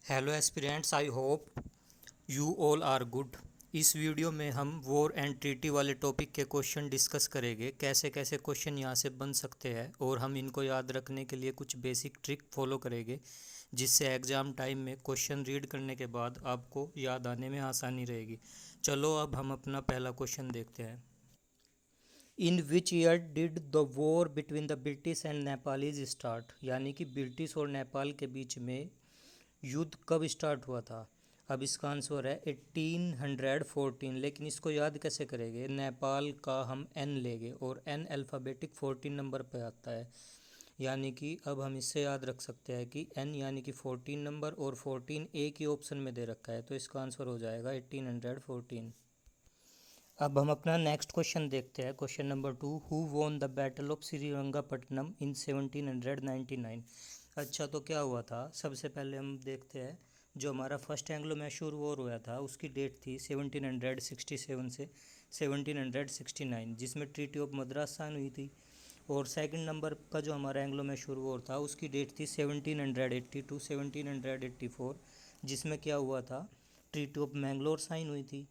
Hello aspirants, I hope you all are good. इस video में हम वॉर एंड ट्रीटी वाले टॉपिक के क्वेश्चन डिस्कस करेंगे। कैसे कैसे क्वेश्चन यहाँ से बन सकते हैं और हम इनको याद रखने के लिए कुछ बेसिक ट्रिक फॉलो करेंगे, जिससे एग्ज़ाम टाइम में क्वेश्चन रीड करने के बाद आपको याद आने में आसानी रहेगी। चलो अब हम अपना पहला क्वेश्चन देखते हैं। In which year did the war between the British and Nepalese start, यानी कि ब्रिटिश और नेपाल के बीच में युद्ध कब स्टार्ट हुआ था। अब इसका आंसर है 1814। लेकिन इसको याद कैसे करेंगे, नेपाल का हम एन लेंगे और एन अल्फ़ाबेटिक 14 नंबर पे आता है, यानी कि अब हम इससे याद रख सकते हैं कि एन यानी कि 14 नंबर और 14 एक ही ऑप्शन में दे रखा है, तो इसका आंसर हो जाएगा 1814। अब हम अपना नेक्स्ट क्वेश्चन देखते हैं। Question number 2, who won the battle of Srirangapatnam in 1799। अच्छा, तो क्या हुआ था, सबसे पहले हम देखते हैं। जो हमारा फर्स्ट एंग्लो मैसूर वॉर हुआ था उसकी डेट थी 1767 से 1769, जिसमें ट्रीटी ऑफ मद्रास साइन हुई थी। और सेकंड नंबर का जो हमारा एंग्लो मैसूर वॉर था उसकी डेट थी 1782 1784, जिसमें क्या हुआ था, ट्रीटी ऑफ मैंगलोर साइन हुई थी।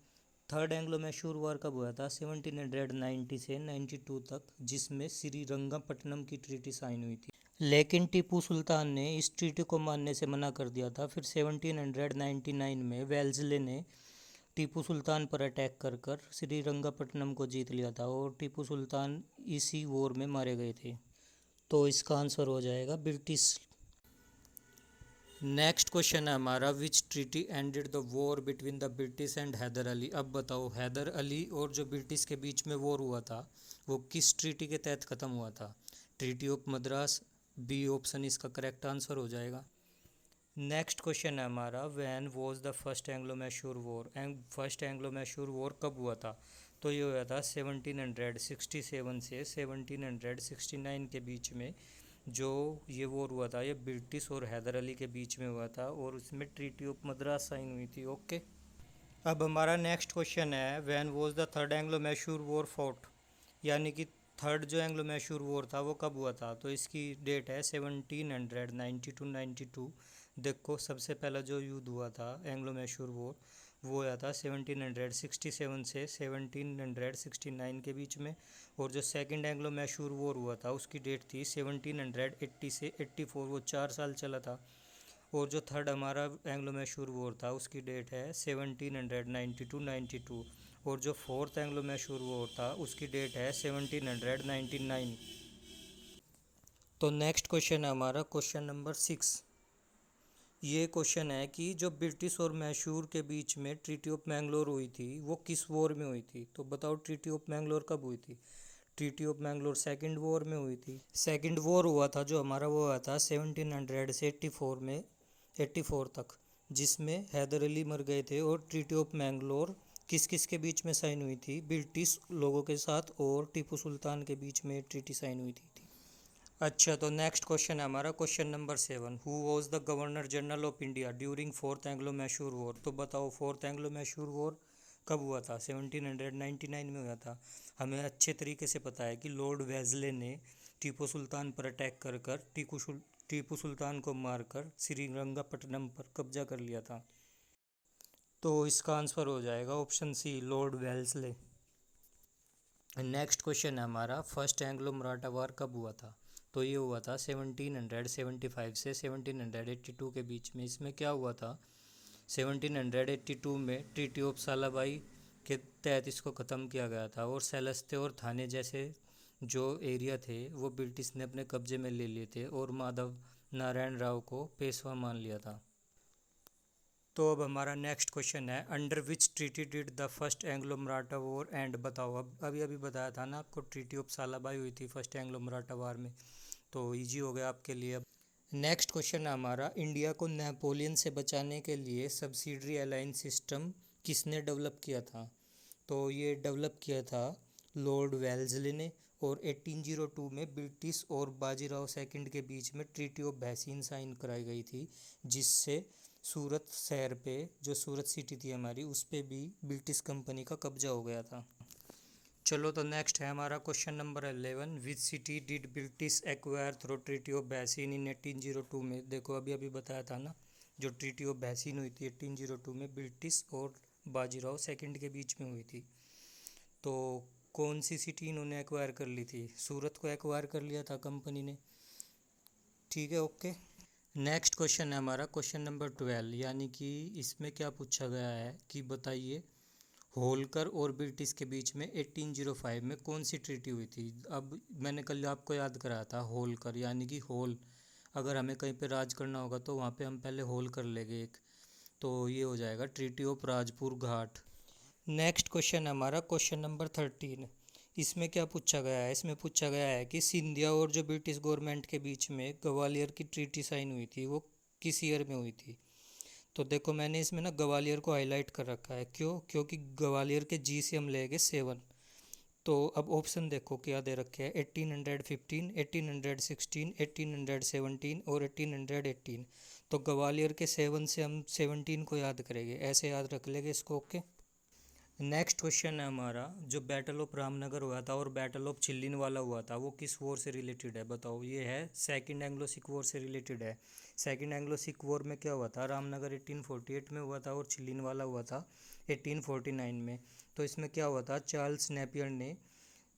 थर्ड एंग्लो मैसूर वॉर कब हुआ था, 1790 से 92 तक, जिसमें श्रीरंगपट्टनम की ट्रीटी साइन हुई थी। लेकिन टीपू सुल्तान ने इस ट्रीटी को मानने से मना कर दिया था। फिर 1799 में वेल्सले ने टीपू सुल्तान पर अटैक कर कर श्रीरंगपट्टनम को जीत लिया था और टीपू सुल्तान इसी वॉर में मारे गए थे। तो इसका आंसर हो जाएगा ब्रिटिश। नेक्स्ट क्वेश्चन है हमारा, which treaty ended the war between the British and Hyder Ali. अब बताओ, हैदर अली और जो ब्रिटिश के बीच में वॉर हुआ था वो किस ट्रीटी के तहत ख़त्म हुआ था। Treaty of Madras, B option इसका करेक्ट आंसर हो जाएगा। नेक्स्ट क्वेश्चन है हमारा, when was the first Anglo Mysore war. And first Anglo Mysore war कब हुआ था, तो ये हुआ था 1767 से 1769 के बीच में। जो ये वॉर हुआ था ये ब्रिटिश और हैदर अली के बीच में हुआ था और उसमें ट्रीटी ऑफ मद्रास साइन हुई थी। ओके, अब हमारा नेक्स्ट क्वेश्चन है, when was the third Anglo Mysore war fought, यानी कि थर्ड जो एंग्लो मैसूर वॉर था वो कब हुआ था। तो इसकी डेट है 1792। देखो, सबसे पहला जो युद्ध हुआ था एंग्लो मैसूर वॉर वो हुआ था 1767 से 1769 के बीच में। और जो सेकंड एंग्लो मैसूर वॉर हुआ था उसकी डेट थी 1780 से 84, वो 4 साल चला था। और जो थर्ड हमारा एंग्लो मैसूर वॉर था उसकी डेट है 1792। और जो फोर्थ एंग्लो मैसूर वॉर था उसकी डेट है 1799। तो नेक्स्ट क्वेश्चन है हमारा क्वेश्चन नंबर 6। ये क्वेश्चन है कि जो ब्रिटिश और मैसूर के बीच में ट्रीटी ऑफ मैंगलोर हुई थी वो किस वॉर में हुई थी। तो बताओ, ट्रीटी ऑफ मैंगलोर कब हुई थी। Treaty of Mangalore second war में हुई थी। सेकंड वॉर हुआ था जो हमारा वो हुआ था 1700 से 84 में, 84 तक, जिसमें हैदर अली मर गए थे। और ट्रीटी ऑफ मैंगलोर किस किस के बीच में साइन हुई थी, ब्रिटिश लोगों के साथ और टीपू सुल्तान के बीच में ट्रीटी साइन हुई थी। अच्छा, तो नेक्स्ट क्वेश्चन है हमारा question number 7, who was the governor general of India during fourth Anglo Mysore war. तो बताओ, फोर्थ एंग्लो मैसूर वॉर कब हुआ था। 1799 में हुआ था। हमें अच्छे तरीके से पता है कि लॉर्ड वेल्सले ने टीपू सुल्तान पर अटैक कर कर टीपू सुल्तान को मारकर श्रीरंगपट्टनम पर कब्जा कर लिया था। तो इसका आंसर हो जाएगा option C, Lord Wellesley. Next question है हमारा, फर्स्ट एंग्लो मराठा वार कब हुआ था। तो ये हुआ था 1775 से 1782 के बीच में। इसमें क्या हुआ था, 1782 में ट्रीटी ऑफ सालाबाई के तहत इसको ख़त्म किया गया था और सेलस्ते और थाने जैसे जो एरिया थे वो ब्रिटिश ने अपने कब्जे में ले लिए थे और माधव नारायण राव को पेशवा मान लिया था। तो अब हमारा नेक्स्ट क्वेश्चन है, under which treaty did the first Anglo Maratha war and. बताओ, अब अभी अभी बताया था ना आपको, ट्रीटी ऑफ सालाबाई हुई थी फर्स्ट एंग्लो मराठा वार में, तो इजी हो गया आपके लिए। अब नेक्स्ट क्वेश्चन है हमारा, इंडिया को नेपोलियन से बचाने के लिए सब्सिडरी अलायंस सिस्टम किसने डेवलप किया था। तो ये डेवलप किया था लॉर्ड वेल्सले ने। और 1802 में ब्रिटिश और बाजीराव सेकंड के बीच में ट्रीटी ऑफ भैसीन साइन कराई गई थी, जिससे सूरत शहर पे, जो सूरत सिटी थी हमारी, उस पे भी ब्रिटिश कंपनी का कब्जा हो गया था। चलो, तो नेक्स्ट है हमारा question number 11, which city did British acquire through treaty of Bassein in 1802 में। देखो, अभी अभी बताया था ना, जो ट्रीटी ऑफ बैसिन हुई थी 1802 में ब्रिटिश और बाजीराव सेकंड के बीच में हुई थी। तो कौन सी सिटी इन्होंने एक्वायर कर ली थी? सूरत को एक्वायर कर लिया था कंपनी ने। ठीक है, ओके। नेक्स्ट क्वेश्चन है हमारा क्वेश्चन नंबर 12, यानी कि इसमें क्या पूछा गया है कि बताइए होलकर और ब्रिटिश के बीच में 1805 में कौन सी ट्रीटी हुई थी। अब मैंने कल आपको याद कराया था होलकर, यानी कि होल, अगर हमें कहीं पे राज करना होगा तो वहाँ पे हम पहले होल कर लेंगे एक, तो ये हो जाएगा treaty of Rajpur Ghat. Next question है हमारा क्वेश्चन नंबर 13। इसमें क्या पूछा गया है? इसमें पूछा गया है कि सिंधिया और जो ब्रिटिश गवर्नमेंट के बीच में ग्वालियर की ट्रीटी साइन हुई थी वो किस ईयर में हुई थी। तो देखो मैंने इसमें ना ग्वालियर को हाईलाइट कर रखा है, क्यों? क्योंकि ग्वालियर के जी से हम लेंगे 7। तो अब ऑप्शन देखो क्या दे रखे हैं, 1815, 1816, 1817 और 1818। तो ग्वालियर के 7 से हम 17 को याद करेंगे, ऐसे याद रख लेंगे इसको, ओके। नेक्स्ट क्वेश्चन है हमारा जो बैटल ऑफ रामनगर हुआ था और बैटल ऑफ छिल्लिनवाला हुआ था वो किस वॉर से रिलेटेड है बताओ। ये है सेकंड एंग्लो सिख वॉर से रिलेटेड है। सेकंड एंग्लो सिख वॉर में क्या हुआ था? रामनगर 1848 में हुआ था और छिल्लिनवाला हुआ था 1849 में। तो इसमें क्या हुआ था, चार्ल्स नेपियर ने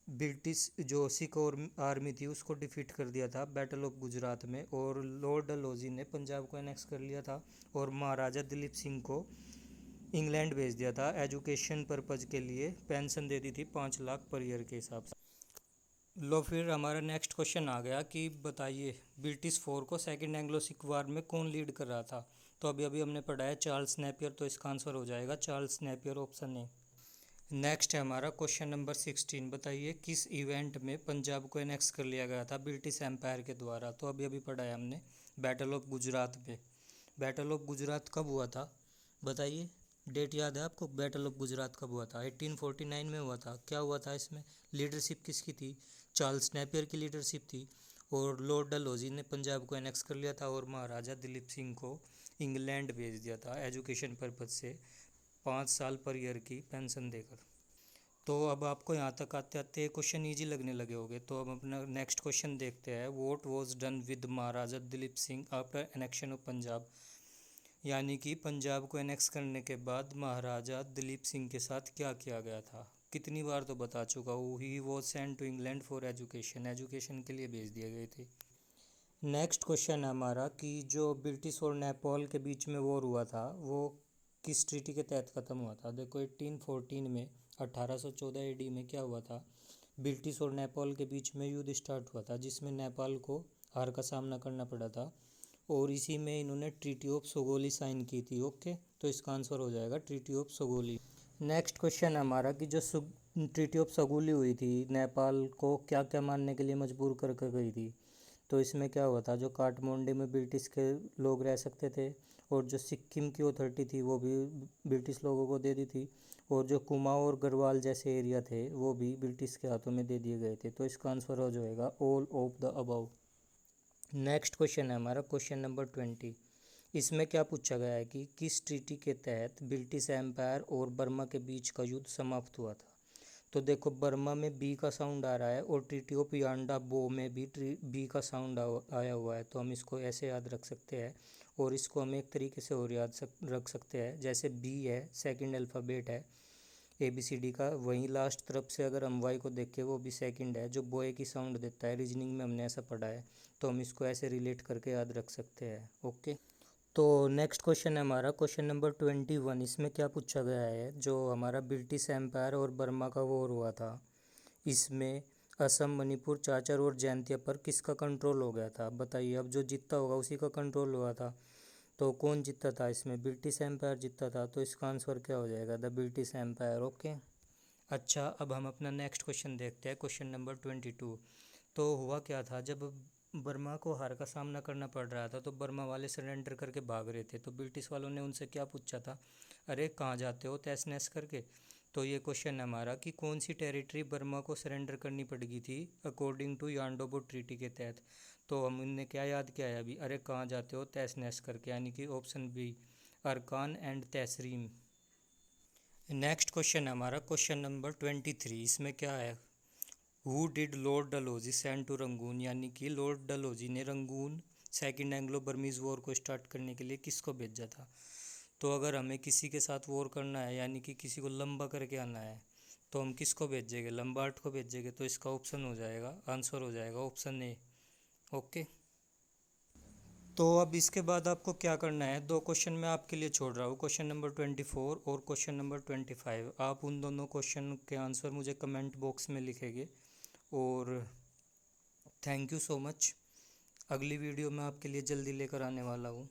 ब्रिटिश जो सिख और आर्मी थी उसको डिफीट कर दिया था बैटल ऑफ गुजरात में, और लॉर्ड डलहौजी ने पंजाब को एनेक्स कर लिया था और महाराजा दिलीप सिंह को इंग्लैंड भेज दिया था एजुकेशन पर्पज़ के लिए। पेंशन दे दी थी 5 लाख पर ईयर के हिसाब से। लो फिर हमारा नेक्स्ट क्वेश्चन आ गया कि बताइए ब्रिटिश फोर को सेकंड एंग्लो सिख वार में कौन लीड कर रहा था। तो अभी अभी हमने पढ़ा है चार्ल्स नेपियर, तो इसका आंसर हो जाएगा Charles Napier, option A. Next है हमारा क्वेश्चन नंबर 16। बताइए किस इवेंट में पंजाब को एनेक्स कर लिया गया था ब्रिटिश एम्पायर के द्वारा। तो अभी अभी पढ़ा है हमने बैटल ऑफ गुजरात में। बैटल ऑफ गुजरात कब हुआ था बताइए, डेट याद है आपको? बैटल ऑफ गुजरात कब हुआ था? 1849 में हुआ था। क्या हुआ था इसमें? लीडरशिप किसकी थी? चार्ल्स नेपियर की लीडरशिप थी और लॉर्ड डलहौजी ने पंजाब को एनेक्स कर लिया था और महाराजा दिलीप सिंह को इंग्लैंड भेज दिया था एजुकेशन पर्पज़ से 5 साल पर ईयर की पेंशन देकर। तो अब आपको यहाँ तक आते आते क्वेश्चन इजी लगने लगे होंगे, तो अब अपना नेक्स्ट क्वेश्चन देखते हैं। What was done with Maharaja Duleep Singh after annexation of Punjab, यानी कि पंजाब को एनेक्स करने के बाद महाराजा दिलीप सिंह के साथ क्या किया गया था। कितनी बार तो बता चुका हूँ, he was sent to England for education, education के लिए भेज दिए गए थे। नेक्स्ट क्वेश्चन है हमारा कि जो ब्रिटिश और नेपाल के बीच में वॉर हुआ था वो किस ट्रीटी के तहत ख़त्म हुआ था। देखो 1814 में 1814 एडी में क्या हुआ था, ब्रिटिश और नेपाल के बीच में युद्ध स्टार्ट हुआ था जिसमें नेपाल को हार का सामना करना पड़ा था और इसी में इन्होंने ट्रीटी ऑफ सोगोली साइन की थी, ओके। तो इसका आंसर हो जाएगा ट्रीटी ऑफ सोगोली। नेक्स्ट क्वेश्चन है हमारा कि जो ट्रीटी ऑफ सोगोली हुई थी नेपाल को क्या क्या मानने के लिए मजबूर कर गई थी। तो इसमें क्या हुआ था, जो काठमांडू में ब्रिटिश के लोग रह सकते थे और जो सिक्किम की अथॉरिटी थी वो भी ब्रिटिश लोगों को दे दी थी और जो कुमाऊं और गढ़वाल जैसे एरिया थे वो भी ब्रिटिश के हाथों में दे दिए गए थे। तो इसका आंसर हो जाएगा all of the above. Next question है हमारा क्वेश्चन नंबर 20। इसमें क्या पूछा गया है कि किस ट्रीटी के तहत ब्रिटिश एम्पायर और बर्मा के बीच का युद्ध समाप्त हुआ था। तो देखो बर्मा में बी का साउंड आ रहा है और ट्रीटी ऑफ यांडा बो में भी बी का साउंड आया हुआ है, तो हम इसको ऐसे याद रख सकते हैं और इसको हम एक तरीके से और याद रख सकते हैं, जैसे बी है सेकंड अल्फ़ाबेट है ABCD का, वहीं लास्ट तरफ से अगर हम वाई को देखें वो भी सेकंड है जो बोए की साउंड देता है। रीजनिंग में हमने ऐसा पढ़ा है, तो हम इसको ऐसे रिलेट करके याद रख सकते हैं, ओके। तो नेक्स्ट क्वेश्चन है हमारा क्वेश्चन नंबर 21। इसमें क्या पूछा गया है, जो हमारा ब्रिटिश एम्पायर और बर्मा का वॉर हुआ था इसमें असम, मणिपुर, चाचर और जैंतिया पर किसका कंट्रोल हो गया था। बताइए, अब जो जीतता होगा उसी का कंट्रोल हुआ था। तो कौन जीता था इसमें? ब्रिटिश एम्पायर जीता था, तो इसका आंसर क्या हो जाएगा? The British empire, okay. अच्छा, अब हम अपना नेक्स्ट क्वेश्चन देखते हैं क्वेश्चन नंबर 22। तो हुआ क्या था, जब बर्मा को हार का सामना करना पड़ रहा था तो बर्मा वाले सरेंडर करके भाग रहे थे, तो ब्रिटिश वालों ने उनसे क्या पूछा था, अरे कहाँ जाते हो तहस नहस करके। तो ये क्वेश्चन है हमारा कि कौन सी टेरिटरी बर्मा को सरेंडर करनी पड़ेगी थी अकॉर्डिंग टू यांडोबो ट्रीटी के तहत। तो हमने क्या याद किया है अभी, अरे कहाँ जाते हो तहस नहस करके, यानी कि option B Arakan and Tenasserim. Next question है हमारा क्वेश्चन नंबर 23। इसमें क्या है, who did Lord Dalhousie send to Rangoon, यानी कि लॉर्ड डलहौजी ने Rangoon second Anglo Burmese war को स्टार्ट करने के लिए किसको भेजा था। तो अगर हमें किसी के साथ वॉर करना है यानी कि किसी को लंबा करके आना है तो हम किसको भेजेंगे, लंबार्ड को भेजेंगे। तो इसका ऑप्शन हो जाएगा, आंसर हो जाएगा ऑप्शन ए। ओके। तो अब इसके बाद आपको क्या करना है, दो क्वेश्चन मैं आपके लिए छोड़ रहा हूँ, क्वेश्चन नंबर 24 और क्वेश्चन नंबर 25। आप उन दोनों क्वेश्चन के आंसर मुझे कमेंट बॉक्स में लिखेंगे। और थैंक यू सो मच। अगली वीडियो मैं आपके लिए जल्दी लेकर आने वाला हूँ।